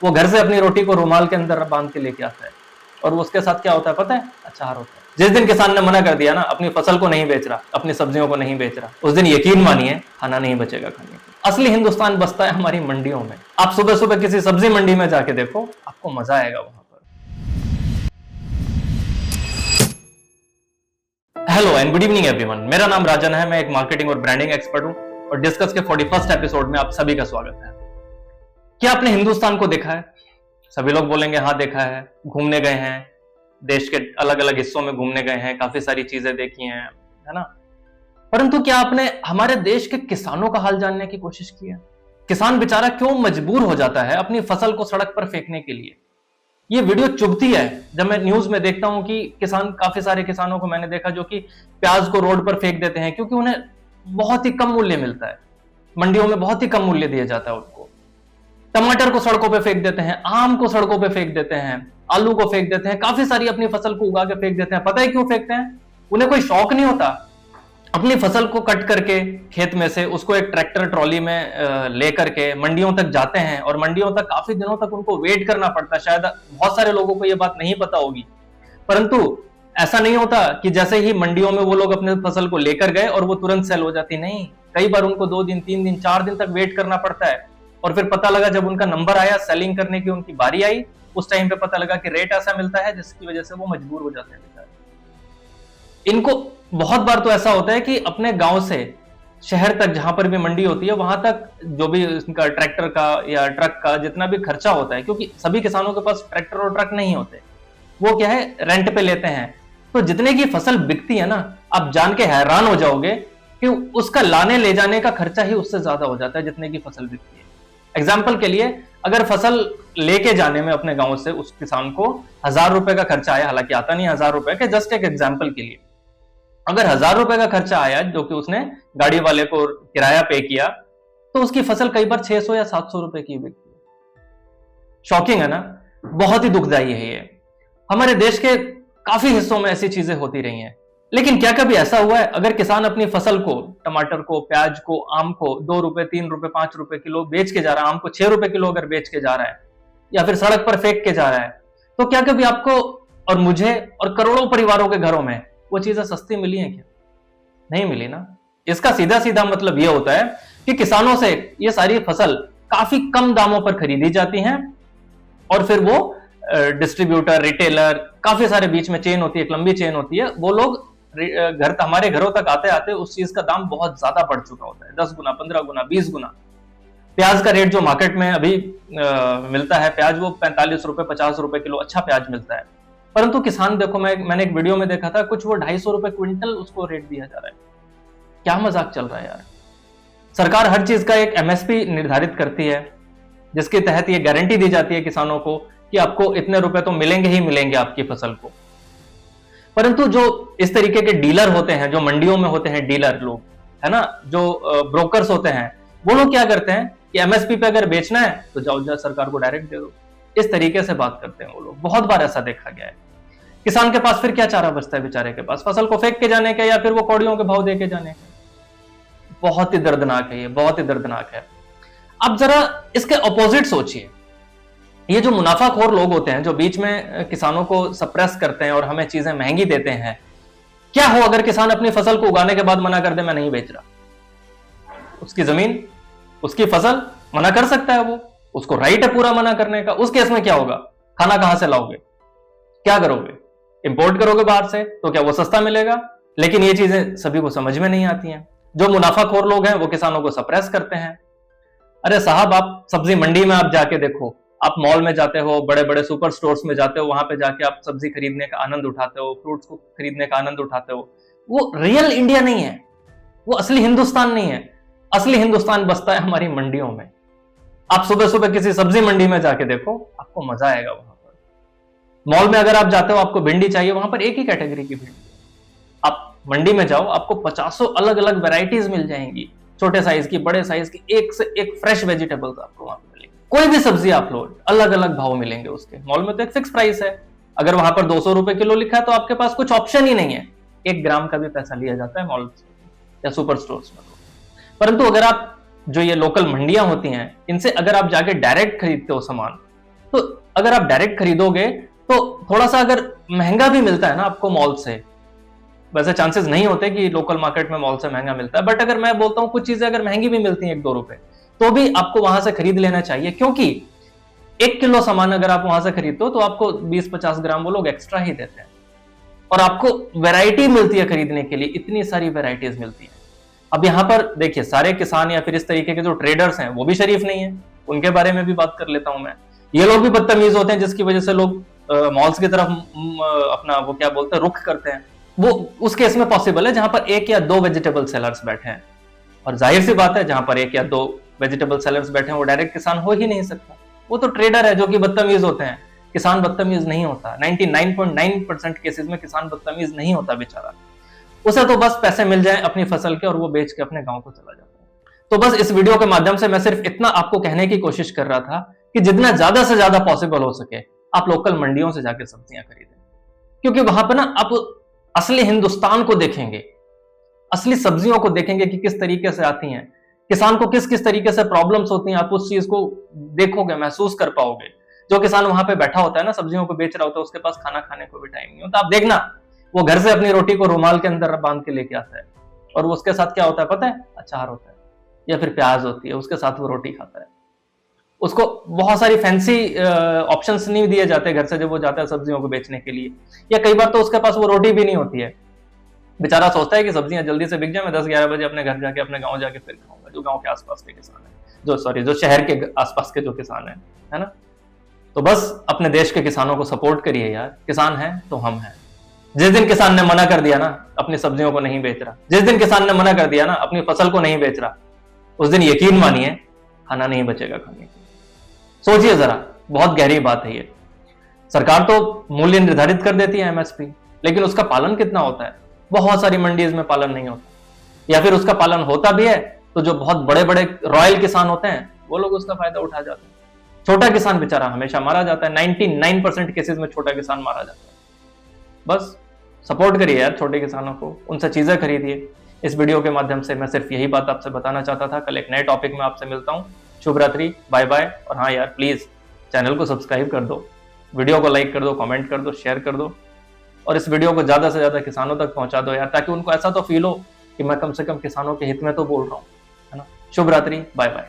वो घर से अपनी रोटी को रुमाल के अंदर बांध के लेके आता है, और उसके साथ क्या होता है पता है? अचार होता है। जिस दिन किसान ने मना कर दिया ना, अपनी फसल को नहीं बेच रहा, अपनी सब्जियों को नहीं बेच रहा, उस दिन यकीन मानिए खाना नहीं बचेगा खाने को। असली हिंदुस्तान बसता है हमारी मंडियों में। आप सुबह सुबह किसी सब्जी मंडी में जाके देखो, आपको मजा आएगा वहां पर। Hello and good evening everyone, मेरा नाम राजन है। मैं एक मार्केटिंग और ब्रांडिंग एक्सपर्ट हूं, और डिस्कस के 41st एपिसोड में आप सभी का स्वागत है। क्या आपने हिंदुस्तान को देखा है? सभी लोग बोलेंगे हाँ देखा है, घूमने गए हैं, देश के अलग अलग हिस्सों में घूमने गए हैं, काफी सारी चीजें देखी हैं, है ना? परंतु क्या आपने हमारे देश के किसानों का हाल जानने की कोशिश की है? किसान बेचारा क्यों मजबूर हो जाता है अपनी फसल को सड़क पर फेंकने के लिए? ये वीडियो चुभती है जब मैं न्यूज में देखता हूं कि काफी सारे किसानों को मैंने देखा जो कि प्याज को रोड पर फेंक देते हैं, क्योंकि उन्हें बहुत ही कम मूल्य मिलता है, मंडियों में बहुत ही कम मूल्य दिया जाता है उनको। टमाटर को सड़कों पे फेंक देते हैं, आम को सड़कों पे फेंक देते हैं, आलू को फेंक देते हैं, काफी सारी अपनी फसल को उगा के फेंक देते हैं। पता है क्यों फेंकते हैं? उन्हें कोई शौक नहीं होता। अपनी फसल को कट करके खेत में से उसको एक ट्रैक्टर ट्रॉली में लेकर के मंडियों तक जाते हैं, और मंडियों तक काफी दिनों तक उनको वेट करना पड़ता है। शायद बहुत सारे लोगों को यह बात नहीं पता होगी, परंतु ऐसा नहीं होता कि जैसे ही मंडियों में वो लोग अपने फसल को लेकर गए और वो तुरंत सेल हो जाती। नहीं, कई बार उनको 2 दिन 3 दिन 4 दिन तक वेट करना पड़ता है, और फिर पता लगा जब उनका नंबर आया, सेलिंग करने की उनकी बारी आई, उस टाइम पे पता लगा कि रेट ऐसा मिलता है जिसकी वजह से वो मजबूर हो जाते हैं बेचारे। इनको बहुत बार तो ऐसा होता है कि अपने गांव से शहर तक जहां पर भी मंडी होती है वहां तक जो भी इनका ट्रैक्टर का या ट्रक का जितना भी खर्चा होता है, क्योंकि सभी किसानों के पास ट्रैक्टर और ट्रक नहीं होते, वो क्या है रेंट पे लेते हैं। तो जितने की फसल बिकती है ना, आप जान के हैरान हो जाओगे कि उसका लाने ले जाने का खर्चा ही उससे ज्यादा हो जाता है जितने की फसल बिकती है। एग्जाम्पल के लिए, अगर फसल लेके जाने में अपने गांव से उस किसान को 1000 रुपए का खर्चा आया, हालांकि आता नहीं 1000 रुपए के, जस्ट एक एग्जाम्पल के लिए, अगर 1000 रुपए का खर्चा आया जो कि उसने गाड़ी वाले को किराया पे किया, तो उसकी फसल कई बार 600 या 700 रुपए की बिकती है। शॉकिंग है ना? बहुत ही दुखदाई है ये। हमारे देश के काफी हिस्सों में ऐसी चीजें होती रही हैं। लेकिन क्या कभी ऐसा हुआ है अगर किसान अपनी फसल को, टमाटर को, प्याज को, आम को 2 रुपए 3 रुपए 5 रुपए किलो बेच के जा रहा है, आम को 6 रुपए किलो अगर बेच के जा रहा है, या फिर सड़क पर फेंक के जा रहा है, तो क्या कभी आपको और मुझे और करोड़ों परिवारों के घरों में वो चीजें सस्ती मिली हैं? क्या नहीं मिली ना? इसका सीधा सीधा मतलब यह होता है कि किसानों से ये सारी फसल काफी कम दामों पर खरीदी जाती हैं, और फिर वो डिस्ट्रीब्यूटर, रिटेलर, काफी सारे बीच में चेन होती है, एक लंबी चेन होती है, वो लोग हमारे घरों तक आते आते उस चीज का दाम बहुत ज्यादा बढ़ चुका होता है, 10 गुना, 15 गुना, 20 गुना। प्याज का रेट जो मार्केट में अभी मिलता है, प्याज वो 45 रुपए 50 रुपए किलो अच्छा प्याज मिलता है, परंतु किसान देखो, मैंने एक वीडियो में देखा था, कुछ वो 250 रुपए क्विंटल उसको रेट दिया जा रहा है। क्या मजाक चल रहा है यार? सरकार हर चीज का एक एमएसपी निर्धारित करती है, जिसके तहत ये गारंटी दी जाती है किसानों को कि आपको इतने रुपए तो मिलेंगे ही मिलेंगे आपकी फसल को। परंतु जो इस तरीके के डीलर होते हैं, जो मंडियों में होते हैं डीलर लोग, है ना, जो ब्रोकर्स होते हैं, वो लोग क्या करते हैं कि एमएसपी पे अगर बेचना है तो जाओ सरकार को डायरेक्ट दे दो। इस तरीके से बात करते हैं वो लोग। बहुत बार ऐसा देखा गया है। किसान के पास फिर क्या चारा बचता है बेचारे के पास? फसल को फेंक के जाने का, या फिर वो कौड़ियों के भाव दे के जाने का। बहुत ही दर्दनाक है ये, बहुत ही दर्दनाक है। अब जरा इसके ऑपोजिट सोचिए। ये जो मुनाफाखोर लोग होते हैं, जो बीच में किसानों को सप्रेस करते हैं और हमें चीजें महंगी देते हैं, क्या हो अगर किसान अपनी फसल को उगाने के बाद मना कर दे, मैं नहीं बेच रहा? उसकी जमीन, उसकी फसल, मना कर सकता है वो, उसको राइट है पूरा मना करने का। उस केस में क्या होगा? खाना कहां से लाओगे? क्या करोगे? इंपोर्ट करोगे बाहर से, तो क्या वो सस्ता मिलेगा? लेकिन ये चीजें सभी को समझ में नहीं आती हैं। जो मुनाफाखोर लोग हैं वो किसानों को सप्रेस करते हैं। अरे साहब, आप सब्जी मंडी में आप जाके देखो, आप मॉल में जाते हो, बड़े बड़े सुपर स्टोर्स में जाते हो, वहां पे जाके आप सब्जी खरीदने का आनंद उठाते हो, फ्रूट्स को खरीदने का आनंद उठाते हो। वो रियल इंडिया नहीं है, वो असली हिंदुस्तान नहीं है। असली हिंदुस्तान बसता है हमारी मंडियों में। आप सुबह सुबह किसी सब्जी मंडी में जाके देखो, आपको मजा आएगा वहां पर। मॉल में अगर आप जाते हो, आपको भिंडी चाहिए, वहां पर एक ही कैटेगरी की भिंडी। आप मंडी में जाओ, आपको 50 अलग अलग वेराइटीज मिल जाएंगी, छोटे साइज की, बड़े साइज की, एक से एक फ्रेश वेजिटेबल्स आपको वहां पर मिलेंगे। कोई भी सब्जी आप लो, अलग अलग भाव मिलेंगे उसके। मॉल में तो एक फिक्स प्राइस है। अगर वहां पर 200 रुपए किलो लिखा है तो आपके पास कुछ ऑप्शन ही नहीं है। 1 ग्राम का भी पैसा लिया जाता है मॉल या सुपर स्टोर्स में। परंतु अगर आप जो ये लोकल मंडियां होती हैं, इनसे अगर आप जाके डायरेक्ट खरीदते हो सामान, तो अगर आप डायरेक्ट खरीदोगे तो थोड़ा सा अगर महंगा भी मिलता है ना आपको मॉल से, वैसे चांसेस नहीं होते कि लोकल मार्केट में मॉल से महंगा मिलता है, बट अगर मैं बोलता हूं कुछ चीजें अगर महंगी भी मिलती हैं 1-2 रुपए, तो भी आपको वहां से खरीद लेना चाहिए, क्योंकि 1 किलो सामान अगर आप वहां से खरीदते हो तो आपको 20-50 ग्राम वो लोग एक्स्ट्रा ही देते हैं, और आपको वैरायटी मिलती है खरीदने के लिए, इतनी सारी वैरायटीज मिलती है। अब यहाँ पर देखिए, सारे किसान या फिर इस तरीके के जो ट्रेडर्स हैं वो भी शरीफ नहीं है, उनके बारे में भी बात कर लेता हूं मैं। ये लोग भी बदतमीज होते हैं, जिसकी वजह से लोग मॉल्स की तरफ अपना वो क्या बोलते हैं रुख करते हैं। वो उस केस में पॉसिबल है जहां पर 1 या 2 वेजिटेबल सेलर्स बैठे हैं, और जाहिर सी बात है जहां पर 1 या 2 वेजिटेबल सेलर्स बैठे हैं वो डायरेक्ट किसान हो ही नहीं सकता, वो तो ट्रेडर है जो कि बदतमीज होते हैं। किसान बदतमीज नहीं होता, 99.9% केसेस में किसान बदतमीज नहीं होता बेचारा, उसे तो बस पैसे मिल जाए अपनी फसल के और वो बेच के अपने गांव को चला जाता है। तो बस इस वीडियो के माध्यम से मैं सिर्फ इतना आपको कहने की कोशिश कर रहा था कि जितना ज्यादा से ज्यादा पॉसिबल हो सके आप लोकल मंडियों से जाकर सब्जियां खरीदें, क्योंकि वहां पर ना आप असली हिंदुस्तान को देखेंगे, असली सब्जियों को देखेंगे कि किस तरीके से आती हैं, किसान को किस किस तरीके से प्रॉब्लम्स होती हैं, आप उस चीज को देखोगे, महसूस कर पाओगे। जो किसान वहां पे बैठा होता है ना, सब्जियों को बेच रहा होता है, उसके पास खाना खाने को भी टाइम नहीं होता। आप देखना, वो घर से अपनी रोटी को रुमाल के अंदर बांध के लेके आता है, और वो उसके साथ क्या होता है पता है? अचार होता है या फिर प्याज होती है, उसके साथ वो रोटी खाता है। उसको बहुत सारी फैंसी ऑप्शंस नहीं दिए जाते घर से जब वो जाता है सब्जियों को बेचने के लिए, या कई बार तो उसके पास वो रोटी भी नहीं होती है। बेचारा सोचता है कि सब्जियां जल्दी से बिक जाए, मैं 10-11 बजे अपने घर जाके अपने गांव जाके फिर खाऊंगा, जो गांव के आसपास के किसान है, जो शहर के आसपास के जो किसान है ना। तो बस अपने देश के किसानों को सपोर्ट करिए यार, किसान है तो हम हैं। जिस दिन किसान ने मना कर दिया ना, अपनी सब्जियों को नहीं बेच रहा, जिस दिन किसान ने मना कर दिया ना, अपनी फसल को नहीं बेच रहा, उस दिन यकीन मानिए खाना नहीं बचेगा खाने को। सोचिए जरा, बहुत गहरी बात है ये। सरकार तो मूल्य निर्धारित कर देती है एमएसपी, लेकिन उसका पालन कितना होता है? बहुत सारी मंडीज में पालन नहीं होता, या फिर उसका पालन होता भी है तो जो बहुत बड़े बड़े रॉयल किसान होते हैं वो लोग उसका फायदा उठा जाते हैं। छोटा किसान बेचारा हमेशा मारा जाता है, 99% केसेस में छोटा किसान मारा जाता है। बस सपोर्ट करिए यार छोटे किसानों को, उनसे चीजें खरीदिए। इस वीडियो के माध्यम से मैं सिर्फ यही बात आपसे बताना चाहता था। कल एक नए टॉपिक में आपसे मिलता हूं। शुभ रात्रि, बाय बाय। और हाँ यार, प्लीज चैनल को सब्सक्राइब कर दो, वीडियो को लाइक कर दो, कमेंट कर दो, शेयर कर दो, और इस वीडियो को ज्यादा से ज्यादा किसानों तक पहुंचा दो यार, ताकि उनको ऐसा तो फील हो कि मैं कम से कम किसानों के हित में तो बोल रहा हूं, है ना। शुभ रात्रि, बाय बाय।